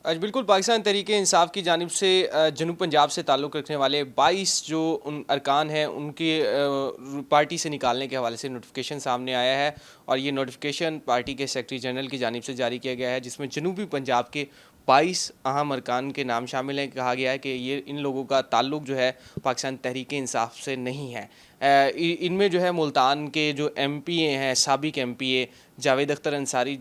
آج بالکل پاکستان تحریک انصاف کی جانب سے جنوب پنجاب سے تعلق رکھنے والے 22 جو ان ارکان ہیں ان کی پارٹی سے نکالنے کے حوالے سے نوٹیفیکیشن سامنے آیا ہے، اور یہ نوٹیفیکیشن پارٹی کے سیکرٹری جنرل کی جانب سے جاری کیا گیا ہے، جس میں جنوبی پنجاب کے 22 اہم ارکان کے نام شامل ہیں۔ کہا گیا ہے کہ یہ ان لوگوں کا تعلق جو ہے پاکستان تحریک انصاف سے نہیں ہے۔ ان میں جو ہے ملتان کے جو ایم پی اے ہیں، سابق ایم پی اے جاوید اختر انصاری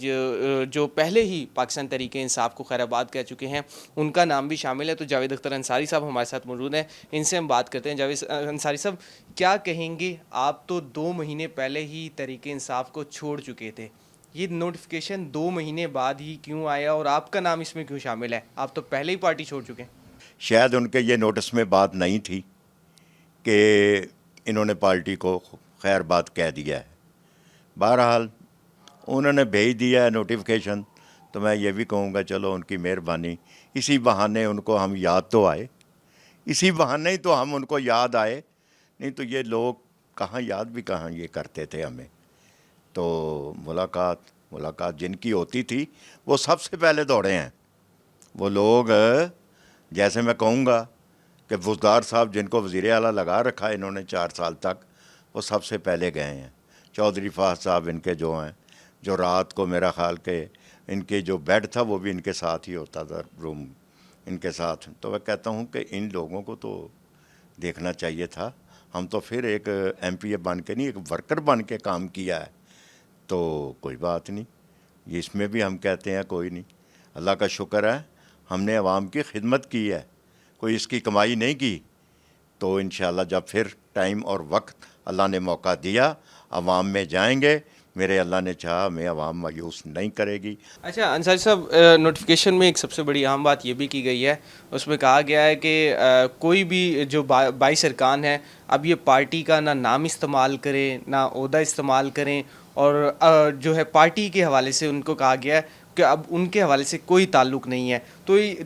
جو پہلے ہی پاکستان تحریک انصاف کو خیر آباد کہہ چکے ہیں، ان کا نام بھی شامل ہے۔ تو جاوید اختر انصاری صاحب ہمارے ساتھ موجود ہیں، ان سے ہم بات کرتے ہیں۔ جاوید انصاری صاحب، کیا کہیں گے؟ آپ تو 2 مہینے پہلے ہی تحریک انصاف کو چھوڑ چکے تھے، یہ نوٹیفیکیشن 2 مہینے بعد ہی کیوں آیا اور آپ کا نام اس میں کیوں شامل ہے؟ آپ تو پہلے ہی پارٹی چھوڑ چکے ہیں۔ شاید ان کے یہ نوٹس میں بات نہیں تھی کہ انہوں نے پارٹی کو خیر بات کہہ دیا ہے۔ بہرحال انہوں نے بھیج دیا ہے نوٹیفیکیشن، تو میں یہ بھی کہوں گا چلو ان کی مہربانی، اسی بہانے ان کو ہم یاد تو آئے، اسی بہانے ہی تو ہم ان کو یاد آئے، نہیں تو یہ لوگ کہاں یاد بھی کہاں یہ کرتے تھے ہمیں۔ تو ملاقات جن کی ہوتی تھی وہ سب سے پہلے دوڑے ہیں وہ لوگ۔ جیسے میں کہوں گا کہ وزدار صاحب جن کو وزیر اعلیٰ لگا رکھا ہے انہوں نے 4 سال تک، وہ سب سے پہلے گئے ہیں۔ چودھری فہد صاحب ان کے جو ہیں، جو رات کو میرا خیال کہ ان کے جو بیڈ تھا وہ بھی ان کے ساتھ ہی ہوتا تھا، روم ان کے ساتھ۔ تو میں کہتا ہوں کہ ان لوگوں کو تو دیکھنا چاہیے تھا۔ ہم تو پھر ایک ایم پی اے بن کے نہیں، ایک ورکر بن کے کام کیا ہے، تو کوئی بات نہیں، اس میں بھی ہم کہتے ہیں کوئی نہیں، اللہ کا شکر ہے ہم نے عوام کی خدمت کی ہے، کوئی اس کی کمائی نہیں کی۔ تو انشاءاللہ جب پھر ٹائم اور وقت اللہ نے موقع دیا، عوام میں جائیں گے، میرے اللہ نے چاہا ہمیں عوام مایوس نہیں کرے گی۔ اچھا انصاری صاحب، نوٹیفیکیشن میں ایک سب سے بڑی اہم بات یہ بھی کی گئی ہے، اس میں کہا گیا ہے کہ کوئی بھی جو 22 ارکان ہیں اب یہ پارٹی کا نہ نام استعمال کریں، نہ عہدہ استعمال کریں، اور جو ہے پارٹی کے حوالے سے ان کو کہا گیا ہے کہ اب ان کے حوالے سے کوئی تعلق نہیں ہے۔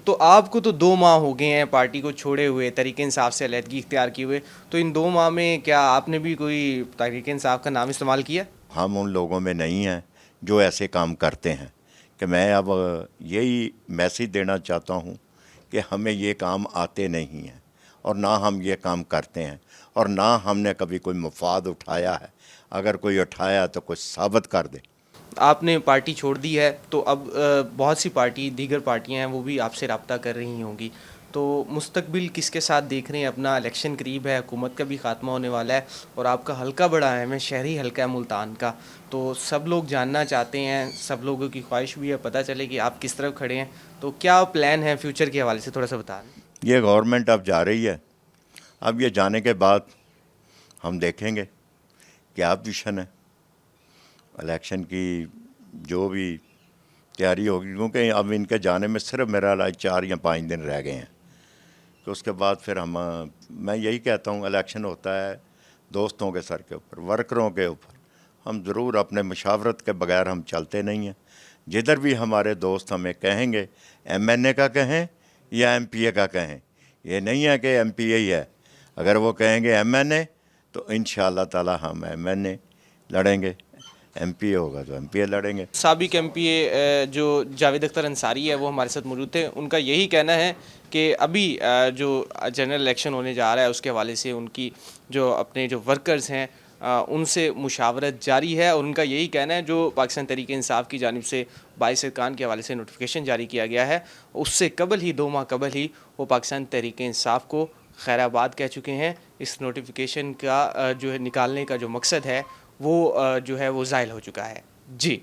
تو آپ کو تو 2 ماہ ہو گئے ہیں پارٹی کو چھوڑے ہوئے، تحریک انصاف سے علیحدگی اختیار کیے ہوئے، تو ان 2 ماہ میں کیا آپ نے بھی کوئی تحریک انصاف کا نام استعمال کیا؟ ہم ان لوگوں میں نہیں ہیں جو ایسے کام کرتے ہیں، کہ میں اب یہی میسیج دینا چاہتا ہوں کہ ہمیں یہ کام آتے نہیں ہیں، اور نہ ہم یہ کام کرتے ہیں، اور نہ ہم نے کبھی کوئی مفاد اٹھایا ہے۔ اگر کوئی اٹھایا تو کوئی ثابت کر دے۔ آپ نے پارٹی چھوڑ دی ہے تو اب بہت سی دیگر پارٹیاں ہیں وہ بھی آپ سے رابطہ کر رہی ہوں گی، تو مستقبل کس کے ساتھ دیکھ رہے ہیں اپنا؟ الیکشن قریب ہے، حکومت کا بھی خاتمہ ہونے والا ہے، اور آپ کا حلقہ بڑا اہم ہے، شہری حلقہ ہے ملتان کا، تو سب لوگ جاننا چاہتے ہیں، سب لوگوں کی خواہش بھی ہے پتہ چلے کہ آپ کس طرف کھڑے ہیں، تو کیا پلان ہے فیوچر کے حوالے سے تھوڑا سا بتا دیں۔ یہ گورنمنٹ اب جا رہی ہے، اب یہ جانے کے بعد ہم دیکھیں گے کیا پوزیشن ہے الیکشن کی، جو بھی تیاری ہوگی، کیونکہ اب ان کے جانے میں صرف میرا 4 یا 5 دن رہ گئے ہیں، تو اس کے بعد پھر میں یہی کہتا ہوں الیکشن ہوتا ہے دوستوں کے سر کے اوپر، ورکروں کے اوپر، ہم ضرور اپنے مشاورت کے بغیر ہم چلتے نہیں ہیں۔ جدھر بھی ہمارے دوست ہمیں کہیں گے، ایم این اے کا کہیں یا ایم پی اے کا کہیں، یہ نہیں ہے کہ ایم پی اے ہی ہے، اگر وہ کہیں گے ایم این اے تو انشاءاللہ تعالی ہم ایم این اے لڑیں گے، ایم پی اے ہوگا تو ایم پی اے لڑیں گے۔ سابق ایم پی اے جو جاوید اختر انصاری ہے وہ ہمارے ساتھ موجود تھے، ان کا یہی کہنا ہے کہ ابھی جو جنرل الیکشن ہونے جا رہا ہے اس کے حوالے سے ان کی جو اپنے جو ورکرز ہیں ان سے مشاورت جاری ہے، اور ان کا یہی کہنا ہے جو پاکستان تحریک انصاف کی جانب سے 22 ارکان کے حوالے سے نوٹیفیکیشن جاری کیا گیا ہے، اس سے قبل ہی 2 ماہ قبل ہی وہ پاکستان تحریک انصاف کو خیر آباد کہہ چکے ہیں۔ اس نوٹیفیکیشن کا جو ہے نکالنے کا جو مقصد ہے وہ جو ہے وہ زائل ہو چکا ہے۔ جی